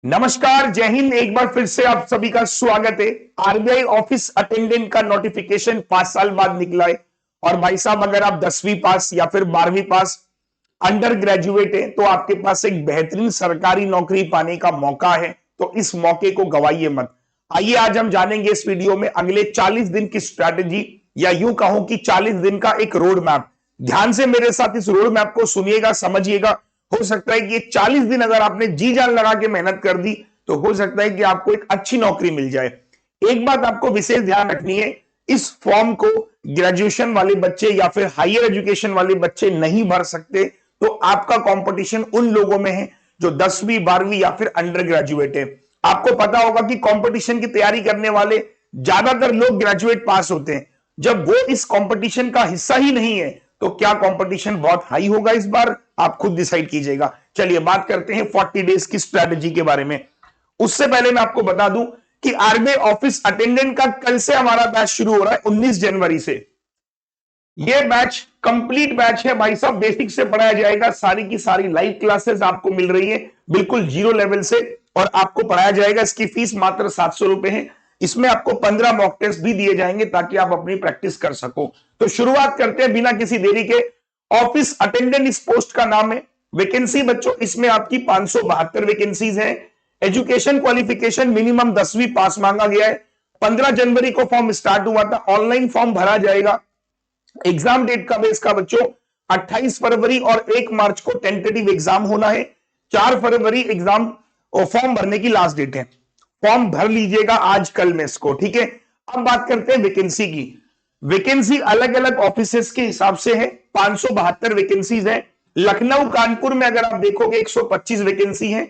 नमस्कार, जय हिंद। एक बार फिर से आप सभी का स्वागत है। आरबीआई ऑफिस अटेंडेंट का नोटिफिकेशन 5 साल बाद निकला है। और भाई साहब, अगर आप 10वीं पास या फिर 12वीं पास अंडर ग्रेजुएट है तो आपके पास एक बेहतरीन सरकारी नौकरी पाने का मौका है, तो इस मौके को गवाइए मत। आइए आज हम जानेंगे इस वीडियो में अगले 40 दिन की स्ट्रैटेजी, या यूं कहूं कि 40 दिन का एक रोड मैप। ध्यान से मेरे साथ इस रोड मैप को सुनिएगा, समझिएगा। हो सकता है कि ये 40 दिन अगर आपने जी जान लगा के मेहनत कर दी तो हो सकता है कि आपको एक अच्छी नौकरी मिल जाए। एक बात आपको विशेष ध्यान रखनी है, इस फॉर्म को ग्रेजुएशन वाले बच्चे या फिर हायर एजुकेशन वाले बच्चे नहीं भर सकते। तो आपका कंपटीशन उन लोगों में है जो 10वीं 12वीं या फिर अंडर ग्रेजुएट है। आपको पता होगा कि कंपटीशन की तैयारी करने वाले ज्यादातर लोग ग्रेजुएट पास होते हैं। जब वो इस कंपटीशन का हिस्सा ही नहीं है तो क्या कंपटीशन बहुत हाई होगा इस बार, आप खुद डिसाइड कीजिएगा। चलिए बात करते हैं 40 डेज की स्ट्रेटजी के बारे में। उससे पहले मैं आपको बता दूं कि आरबीआई ऑफिस अटेंडेंट का कल से हमारा बैच शुरू हो रहा है 19 जनवरी से। यह बैच कंप्लीट बैच है भाई साहब, बेसिक से पढ़ाया जाएगा। सारी की सारी लाइव क्लासेस आपको मिल रही है बिल्कुल जीरो लेवल से, और आपको पढ़ाया जाएगा। इसकी फीस मात्र 700 रुपए है। इसमें आपको 15 मॉक टेस्ट भी दिए जाएंगे ताकि आप अपनी प्रैक्टिस कर सको। तो शुरुआत करते हैं बिना किसी देरी के। ऑफिस अटेंडेंट इस पोस्ट का नाम है। वैकेंसी बच्चों इसमें आपकी 572 वैकेंसीज है। एजुकेशन क्वालिफिकेशन मिनिमम 10वीं पास मांगा गया है। 15 जनवरी को फॉर्म स्टार्ट हुआ था, ऑनलाइन फॉर्म भरा जाएगा। एग्जाम डेट कब है इसका बच्चों? 28 फरवरी और 1 मार्च को टेंटेटिव एग्जाम होना है। 4 फरवरी एग्जाम और फॉर्म भरने की लास्ट डेट है। फॉर्म भर लीजिएगा आज कल में इसको, ठीक है। अब बात करते हैं वैकेंसी की। वैकेंसी अलग अलग ऑफिसेस के हिसाब से है। 572 वैकेंसीज है। लखनऊ कानपुर में अगर आप देखोगे 125 वैकेंसी है।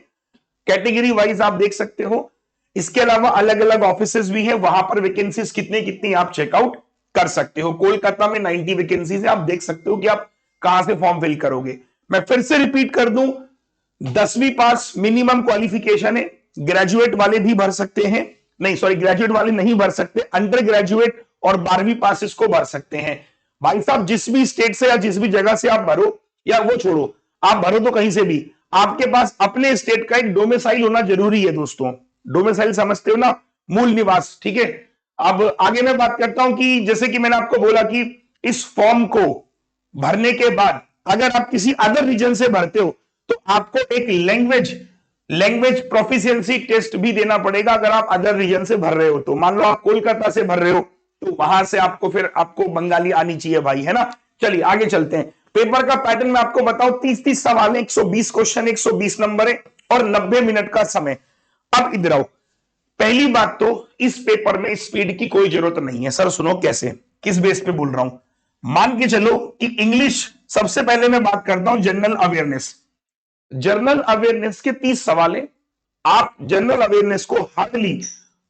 कैटेगरी वाइज आप देख सकते हो। इसके अलावा अलग अलग ऑफिसेस भी है, वहां पर वैकेंसीज कितनी कितनी आप चेकआउट कर सकते हो। कोलकाता में 90 वैकेंसीज है। आप देख सकते हो कि आप कहां से फॉर्म फिल करोगे। मैं फिर से रिपीट कर दूं, 10वीं पास मिनिमम क्वालिफिकेशन है। ग्रेजुएट वाले भी भर सकते हैं, नहीं सॉरी, ग्रेजुएट वाले नहीं भर सकते, अंडर ग्रेजुएट और 12वीं पास इसको भर सकते हैं। भाई साहब, जिस भी स्टेट से या जिस भी जगह से आप भरो, या वो छोड़ो, आप भरो तो कहीं से भी, आपके पास अपने स्टेट का एक डोमिसाइल होना जरूरी है दोस्तों। डोमिसाइल समझते हो ना, मूल निवास, ठीक है। अब आगे मैं बात करता हूं कि जैसे कि मैंने आपको बोला कि इस फॉर्म को भरने के बाद अगर आप किसी अदर रीजन से भरते हो तो आपको एक लैंग्वेज प्रोफिशिएंसी टेस्ट भी देना पड़ेगा। अगर आप अदर रीजन से भर रहे हो तो मान लो आप कोलकाता से भर रहे हो तो वहां से आपको बंगाली आनी चाहिए भाई, है ना। चलिए आगे चलते हैं। पेपर का पैटर्न मैं आपको बताऊं, 30-30 सवाल है, 120 क्वेश्चन, 120 नंबर है और 90 मिनट का समय। अब इधर आओ। पहली बात तो इस पेपर में स्पीड की कोई जरूरत नहीं है। सर सुनो, कैसे, किस बेस पे बोल रहा हूं। मान के चलो कि इंग्लिश, सबसे पहले मैं बात करता हूं जनरल अवेयरनेस। जनरल अवेयरनेस के 30 सवाल है। आप जनरल अवेयरनेस को हार्डली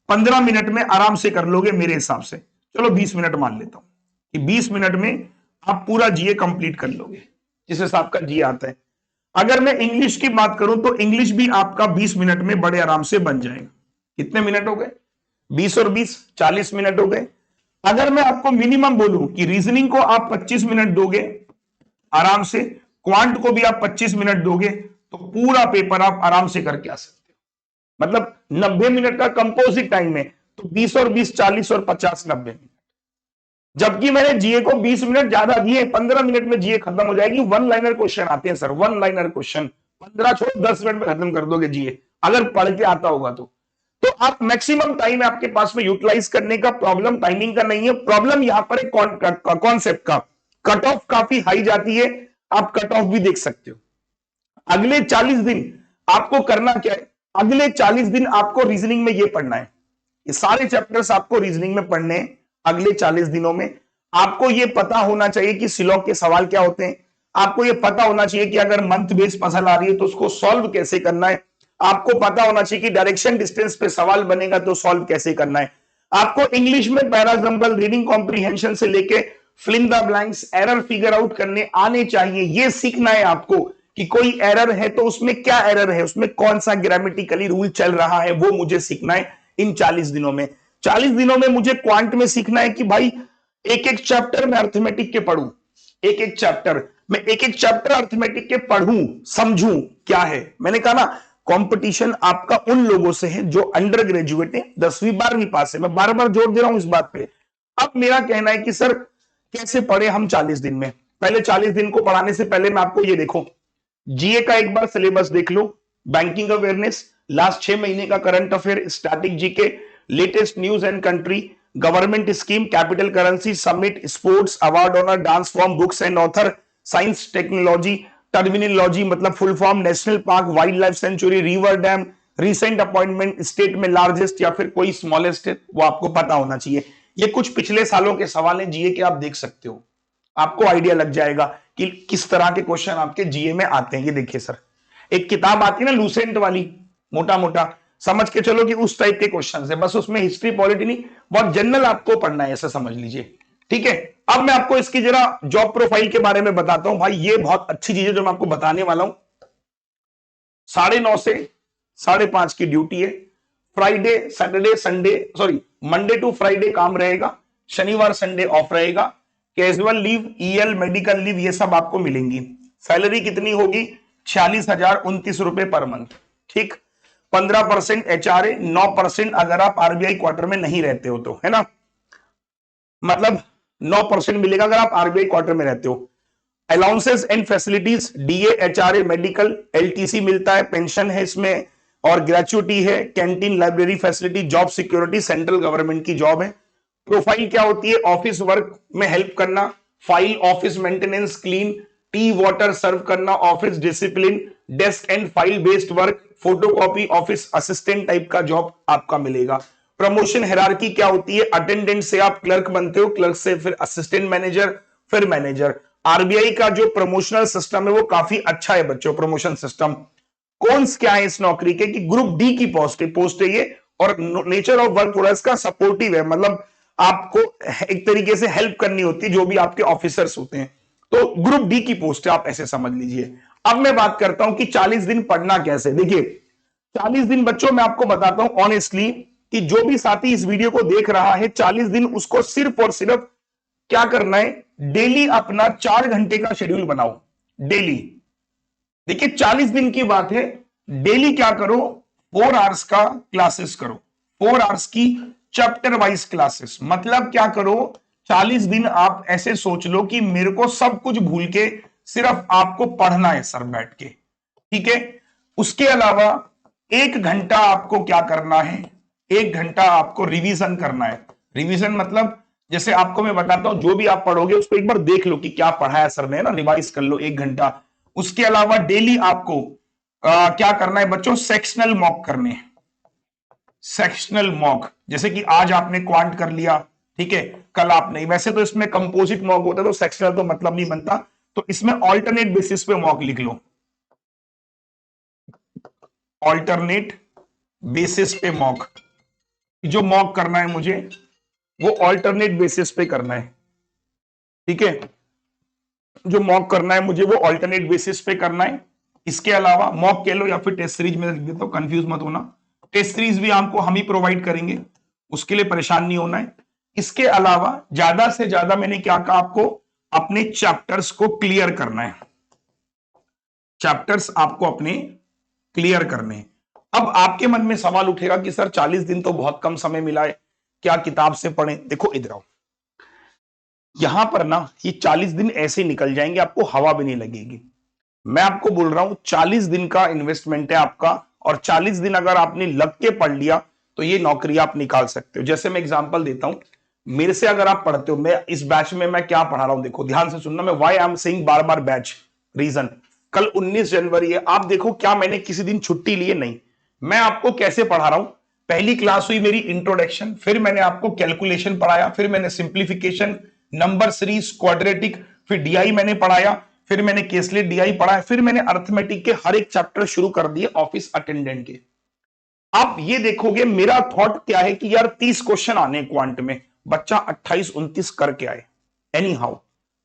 15 मिनट में आराम से कर लोगे मेरे हिसाब से। चलो 20 मिनट मान लेता हूं कि 20 मिनट में आप पूरा जीए कंप्लीट कर लोगे, जिस हिसाब का जीए आता है। अगर मैं इंग्लिश की बात करूं तो इंग्लिश भी आपका 20 मिनट में बड़े आराम से बन जाएगा। कितने मिनट हो गए? 20 और 20 40 मिनट हो गए। अगर मैं आपको मिनिमम बोलूं कि रीजनिंग को आप 25 मिनट दोगे आराम से, क्वांट को भी आप 25 मिनट दोगे, तो पूरा पेपर आप आराम से करके आ सकते हो। मतलब 90 मिनट का कंपोजिट टाइम है, तो 20 और 20 40 और 50 90 मिनट। जबकि मैंने जीए को 20 मिनट ज्यादा दिए, 15 मिनट में जीए खत्म हो जाएगी। वन लाइनर क्वेश्चन आते हैं सर, वन लाइनर क्वेश्चन 15 छोड़ 10 मिनट में खत्म कर दोगे जीए, अगर पढ़ के आता होगा तो आप मैक्सिमम टाइम है आपके पास में यूटिलाइज करने का। प्रॉब्लम टाइमिंग का नहीं है, प्रॉब्लम यहां पर एक कॉन्सेप्ट का। कट ऑफ काफी हाई जाती है, आप कट ऑफ भी देख सकते हो। अगले 40 दिन आपको करना क्या है? अगले 40 दिन आपको रीजनिंग में ये पढ़ना है। ये सारे चैप्टर्स आपको रीजनिंग में पढ़ने हैं अगले 40 दिनों में। आपको ये पता होना चाहिए कि सिलॉग के सवाल क्या होते हैं। आपको ये पता होना चाहिए कि अगर मंथ बेस पजल आ रही है तो उसको सॉल्व कैसे करना है। आपको पता होना चाहिए कि डायरेक्शन डिस्टेंस पे सवाल बनेगा तो सॉल्व कैसे करना है। आपको इंग्लिश में पैराग्रामल, रीडिंग कॉम्प्रीहेंशन से लेके fill in the blanks, error figure out करने आने चाहिए। ये सीखना है आपको कि कोई एरर है तो उसमें क्या एरर है, उसमें कौन सा ग्रामेटिकली रूल चल रहा है, वो मुझे सीखना है इन 40 दिनों में। 40 दिनों में मुझे क्वांट में सीखना है कि भाई एक एक चैप्टर में अर्थमेटिक के पढ़ूं, एक एक चैप्टर मैं एक एक चैप्टर अर्थमेटिक के पढ़ूं, समझूं क्या है। मैंने कहा ना कंपटीशन आपका उन लोगों से है जो अंडर ग्रेजुएट है, 10वीं 12वीं पास है। मैं बार बार जोर दे रहा हूं इस बात पे। अब मेरा कहना है कि सर कैसे पढ़े हम 40 दिन में? पहले 40 दिन को पढ़ाने से पहले मैं आपको ये देखो, जीए का एक बार सिलेबस देख लो, बैंकिंग अवेयरनेस, लास्ट 6 महीने का current affair, static GK, latest news and country, government scheme, capital currency, summit, sports, award honour, dance form, books and author, science technology, terminology मतलब full form, national park, wild life sanctuary, river dam, recent appointment, state में largest या फिर कोई smallest है, वो आपको पता होना चाहिए। ये कुछ पिछले सालों के सवाल हैं जीए के, आप देख सकते हो, आपको आइडिया लग जाएगा कि किस तरह के क्वेश्चन आपके जीए में आते हैं। ये देखिए सर, एक किताब आती है ना लूसेंट वाली, मोटा मोटा, समझ के चलो कि उस टाइप के क्वेश्चन है, बस उसमें हिस्ट्री पॉलिटी नहीं, बहुत जनरल आपको पढ़ना है, ऐसा समझ लीजिए, ठीक है। अब मैं आपको इसकी जरा जॉब प्रोफाइल के बारे में बताता हूं। भाई ये बहुत अच्छी चीज है जो मैं आपको बताने वाला हूं। 9:30 से 5:30 की ड्यूटी है, Friday Saturday Sunday sorry Monday to Friday काम रहेगा, शनिवार संडे ऑफ रहेगा, casual leave, EL, medical leave ये सब आपको मिलेंगी। सैलरी कितनी होगी? 46,029 रुपए पर मंथ, ठीक। 15% एचआरए, 9% अगर आप आरबीआई क्वार्टर में नहीं रहते हो तो, है ना, मतलब 9% मिलेगा अगर आप आरबीआई क्वार्टर में रहते हो। Allowances and facilities, DA, HRA, medical, LTC मिलता है, पेंशन है इसमें, और ग्रेचुइटी है, canteen, library facility, job security, central government की जॉब है। प्रोफाइल क्या होती है? ऑफिस वर्क में हेल्प करना, file office maintenance, clean, tea water serve करना, office discipline, desk and file based work, photocopy, office assistant type का जॉब आपका मिलेगा। प्रमोशन हायरार्की क्या होती है? अटेंडेंट से आप क्लर्क बनते हो, क्लर्क से फिर असिस्टेंट मैनेजर, फिर मैनेजर। आरबीआई का जो प्रमोशनल सिस्टम है वो काफी अच्छा है बच्चों, प्रमोशन सिस्टम। कौन्स क्या है इस नौकरी के? कि ग्रुप डी की पोस्ट है ये, और नेचर ऑफ वर्क थोड़ा इसका सपोर्टिव है, मतलब आपको एक तरीके से हेल्प करनी होती है जो भी आपके ऑफिसर्स होते हैं, तो ग्रुप डी की पोस्ट है, आप ऐसे समझ लीजिए। अब मैं बात करता हूं कि 40 दिन पढ़ना कैसे। देखिए 40 दिन बच्चों मैं आपको बताता हूं ऑनेस्टली, कि जो भी साथी इस वीडियो को देख रहा है 40 दिन उसको सिर्फ और सिर्फ क्या करना है, डेली अपना 4 घंटे का शेड्यूल बनाओ, डेली। देखिए 40 दिन की बात है, डेली क्या करो, 4 आवर्स का क्लासेस करो, 4 आवर्स की चैप्टर वाइज क्लासेस। मतलब क्या करो, 40 दिन आप ऐसे सोच लो कि मेरे को सब कुछ भूल के सिर्फ आपको पढ़ना है सर बैठ के, ठीक है। उसके अलावा 1 घंटा आपको क्या करना है, 1 घंटा आपको रिवीजन करना है। रिवीजन मतलब जैसे आपको मैं बताता हूं, जो भी आप पढ़ोगे उसको एक बार देख लो कि क्या पढ़ाया सर ने, ना रिवाइज कर लो 1 घंटा। उसके अलावा डेली आपको क्या करना है बच्चों, सेक्शनल मॉक करने हैं। सेक्शनल मॉक, जैसे कि आज आपने क्वांट कर लिया, ठीक है, कल आप नहीं। वैसे तो इसमें कंपोजिट मॉक होता है तो सेक्शनल तो मतलब नहीं बनता, तो इसमें ऑल्टरनेट बेसिस पे मॉक लिख लो, ऑल्टरनेट बेसिस पे मॉक। जो मॉक करना है मुझे वो ऑल्टरनेट बेसिस पे करना है, ठीक है। जो मॉक करना है मुझे वो ऑल्टरनेट बेसिस पे करना है। इसके अलावा मॉक कह लो या फिर टेस्ट सीरीज में लिख देता हूं, कंफ्यूज मत होना। टेस्ट सीरीज भी आपको हम ही प्रोवाइड करेंगे, उसके लिए परेशान नहीं होना है। इसके अलावा ज्यादा से ज्यादा मैंने क्या कहा, आपको अपने चैप्टर्स को क्लियर करना है, चैप्टर्स आपको अपने क्लियर करने हैं। अब आपके मन में सवाल उठेगा कि सर 40 दिन तो बहुत कम समय मिला है, क्या किताब से पढ़ें? देखो इधर आओ, यहां पर ना ये 40 दिन ऐसे निकल जाएंगे, आपको हवा भी नहीं लगेगी। मैं आपको बोल रहा हूं 40 दिन का इन्वेस्टमेंट है आपका, और 40 दिन अगर आपने लग के पढ़ लिया तो ये नौकरी आप निकाल सकते हो। जैसे मैं एग्जांपल देता हूं, मेरे से अगर आप पढ़ते हो, मैं इस बैच में मैं क्या पढ़ा रहा हूं, देखो ध्यान से सुनना, मैं व्हाई आई एम सेइंग बार बार बैच, रीजन, कल 19 जनवरी है, आप देखो क्या मैंने किसी दिन छुट्टी ली है? नहीं। मैं आपको कैसे पढ़ा रहा हूं, पहली क्लास हुई मेरी इंट्रोडक्शन, फिर मैंने आपको कैलकुलेशन पढ़ाया, फिर मैंने सिंप्लीफिकेशन, नंबर सीरीज, क्वाड्रेटिक, फिर डीआई मैंने पढ़ाया, फिर मैंने केसलेट डीआई पढ़ा, फिर मैंने अर्थमेटिक के हर एक चैप्टर शुरू कर दिए ऑफिस अटेंडेंट के। आप ये देखोगे मेरा थॉट क्या है कि यार 30 क्वेश्चन आने क्वांट में, बच्चा 28-29 करके आए, एनी हाउ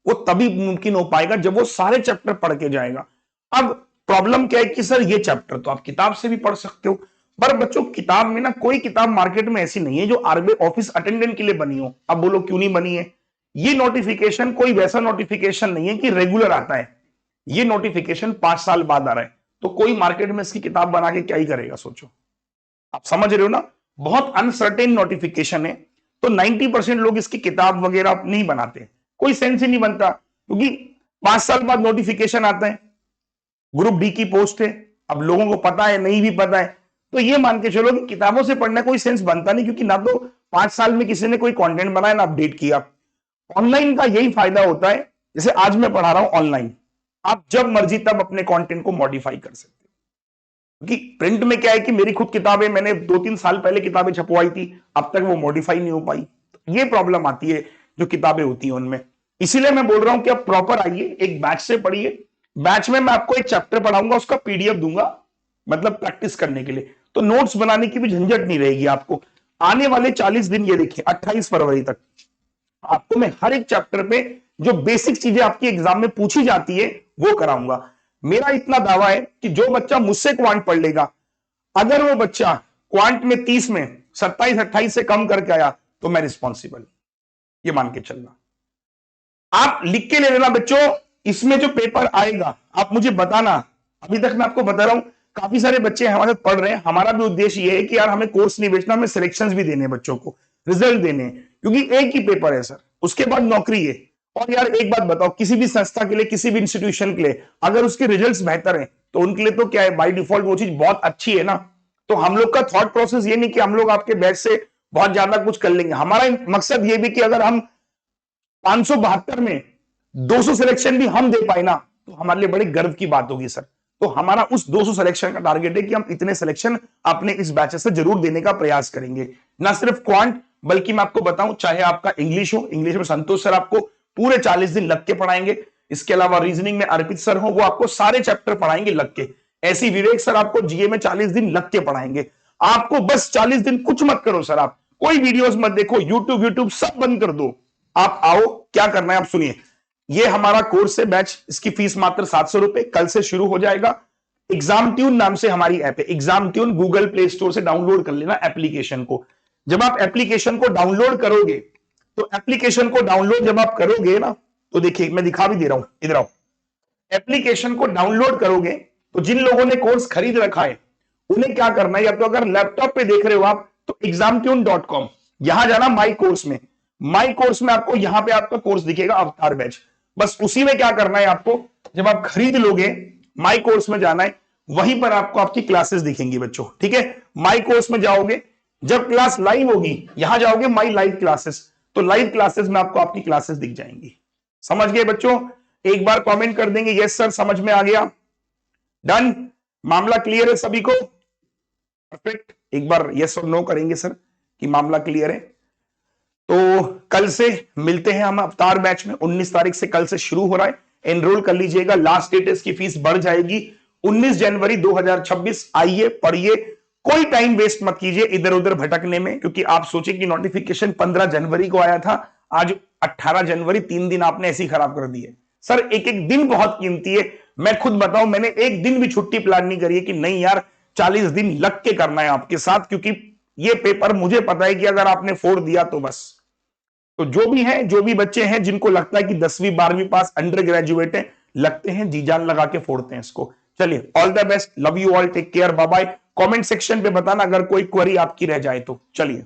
वो तभी मुमकिन हो पाएगा जब वो सारे चैप्टर पढ़ के जाएगा। अब प्रॉब्लम क्या है कि सर ये चैप्टर तो आप किताब से भी पढ़ सकते हो, पर बच्चों किताब में ना, कोई किताब मार्केट में ऐसी नहीं है जो आरबीआई ऑफिस अटेंडेंट के लिए बनी हो। अब बोलो क्यों नहीं बनी है? ये नोटिफिकेशन कोई वैसा नोटिफिकेशन नहीं है कि रेगुलर आता है, ये नोटिफिकेशन 5 साल बाद आ रहा है। तो कोई मार्केट में इसकी किताब बना के क्या ही करेगा, सोचो। आप समझ रहे हो ना, बहुत अनसर्टेन नोटिफिकेशन है। तो 90% लोग इसकी किताब वगैरह नहीं बनाते, कोई सेंस ही नहीं बनता, क्योंकि 5 साल बाद नोटिफिकेशन आता है, ग्रुप डी की पोस्ट है, अब लोगों को पता है नहीं भी पता है, तो ये मान के चलो कि किताबों से पढ़ना कोई सेंस बनता नहीं, क्योंकि ना तो 5 साल में किसी ने कोई कंटेंट बनाया ना अपडेट किया। ऑनलाइन का यही फायदा होता है, जैसे आज मैं पढ़ा रहा हूं ऑनलाइन, आप जब मर्जी तब अपने कंटेंट को मॉडिफाई कर सकते हो। क्योंकि प्रिंट में क्या है कि मेरी खुद किताबें, मैंने 2-3 साल पहले किताबें छपवाई थी, अब तक वो मॉडिफाई नहीं हो पाई, तो ये प्रॉब्लम आती है जो किताबें होती हैं उनमें। इसीलिए मैं बोल रहा हूं कि आप प्रॉपर आइए, एक बैच से पढ़िए। बैच में मैं आपको एक चैप्टर पढ़ाऊंगा, उसका पीडीएफ दूंगा, मतलब प्रैक्टिस करने के लिए, तो नोट्स बनाने की भी झंझट नहीं रहेगी आपको। आने वाले 40 दिन, ये देखिए 28 फरवरी तक आपको मैं हर एक चैप्टर पे जो बेसिक चीजें आपकी एग्जाम में पूछी जाती है वो कराऊंगा। मेरा इतना दावा है कि जो बच्चा मुझसे क्वांट पढ़ लेगा, अगर वो बच्चा क्वांट में 30 में 27-28 से कम करके आया, तो मैं रिस्पॉन्सिबल, ये मान के चलना। आप लिख के ले लेना बच्चों, इसमें जो पेपर आएगा आप मुझे बताना। अभी तक मैं आपको बता रहा हूं, काफी सारे बच्चे हमारे पढ़ रहे हैं, हमारा भी उद्देश्य ये है कि यार हमें कोर्स नहीं बेचना, हमें सिलेक्शंस भी देने हैं बच्चों को, रिजल्ट देने हैं, क्योंकि एक ही पेपर है सर, उसके बाद नौकरी है। और यार एक बात बताओ, किसी भी संस्था के लिए, किसी भी इंस्टीट्यूशन के लिए, अगर उसके रिजल्ट्स बेहतर हैं तो उनके लिए तो क्या है, बाय डिफॉल्ट वो चीज बहुत अच्छी है ना। तो हम लोग का थॉट प्रोसेस ये नहीं कि हम लोग आपके बैच से बहुत ज्यादा कुछ कर लेंगे, हमारा मकसद ये भी कि अगर हम 572 में 200 सिलेक्शन भी हम दे पाए ना, तो हमारे लिए बड़ी गर्व की बात होगी सर। तो हमारा उस 200 सिलेक्शन का टारगेट है कि हम इतने सिलेक्शन अपने इस बैच से जरूर देने का प्रयास करेंगे। ना सिर्फ क्वांट, बल्कि मैं आपको बताऊं, चाहे आपका इंग्लिश हो, इंग्लिश में संतोष सर आपको पूरे 40 दिन लग के पढ़ाएंगे। इसके अलावा रीजनिंग में अर्पित सर हो, वो आपको सारे चैप्टर पढ़ाएंगे लग के। ऐसी विवेक सर आपको जीए में 40 दिन लग के पढ़ाएंगे। आपको बस 40 दिन कुछ मत करो सर, आप कोई वीडियोस मत देखो, यूट्यूब सब बंद कर दो, आप आओ। क्या करना है आप सुनिए, ये हमारा कोर्स है बैच, इसकी फीस मात्र 700 रुपए, कल से शुरू हो जाएगा। एग्जाम ट्यून नाम से हमारी ऐप है, exam tune Google play store से डाउनलोड कर लेना एप्लीकेशन को। जब आप एप्लीकेशन को डाउनलोड करोगे, तो एप्लीकेशन को डाउनलोड जब आप करोगे ना, तो देखिए मैं दिखा भी दे रहा हूं, इधर आओ। एप्लीकेशन को डाउनलोड करोगे तो जिन लोगों ने कोर्स खरीद रखा है उन्हें क्या करना है, या तो अगर लैपटॉप पे देख रहे हो आप तो examtune.com, यहां जाना माई कोर्स में। माई कोर्स में आपको यहां पे आपका कोर्स दिखेगा अवतार बैच, बस उसी में क्या करना है आपको, जब आप खरीद लोगे माई कोर्स में जाना है, वहीं पर आपको आपकी क्लासेस दिखेंगी बच्चों, ठीक है। माई कोर्स में जाओगे, जब क्लास लाइव होगी यहां जाओगे माई लाइव क्लासेस, तो लाइव क्लासेस में आपको आपकी क्लासेस दिख जाएंगी। समझ गए बच्चों? एक बार कमेंट कर देंगे यस सर समझ में आ गया, डन, मामला क्लियर है सभी को, परफेक्ट। एक बार यस और नो करेंगे सर कि मामला क्लियर है। तो कल से मिलते हैं हम अवतार बैच में, 19 तारीख से कल से शुरू हो रहा है, एनरोल कर लीजिएगा। लास्ट डेट इसकी फीस बढ़ जाएगी 19 जनवरी 2026। आइए पढ़िए, कोई टाइम वेस्ट मत कीजिए इधर उधर भटकने में, क्योंकि आप सोचिए कि नोटिफिकेशन 15 जनवरी को आया था, आज 18 जनवरी, 3 दिन आपने ऐसे ही खराब कर दिए। सर एक एक दिन बहुत कीमती है, मैं खुद बताऊं, मैंने एक दिन भी छुट्टी प्लान नहीं करी है कि नहीं यार 40 दिन लग के करना है आपके साथ, क्योंकि ये पेपर मुझे पता है कि अगर आपने फोड़ दिया तो बस। तो जो भी है, जो भी बच्चे हैं जिनको लगता है कि 10वीं 12वीं पास, अंडर ग्रेजुएट है, लगते हैं जी जान लगा के फोड़ते हैं इसको। चलिए all the best, love you all, take care, bye bye. Comment section पे बताना अगर कोई क्वेरी आपकी रह जाए तो। चलिए।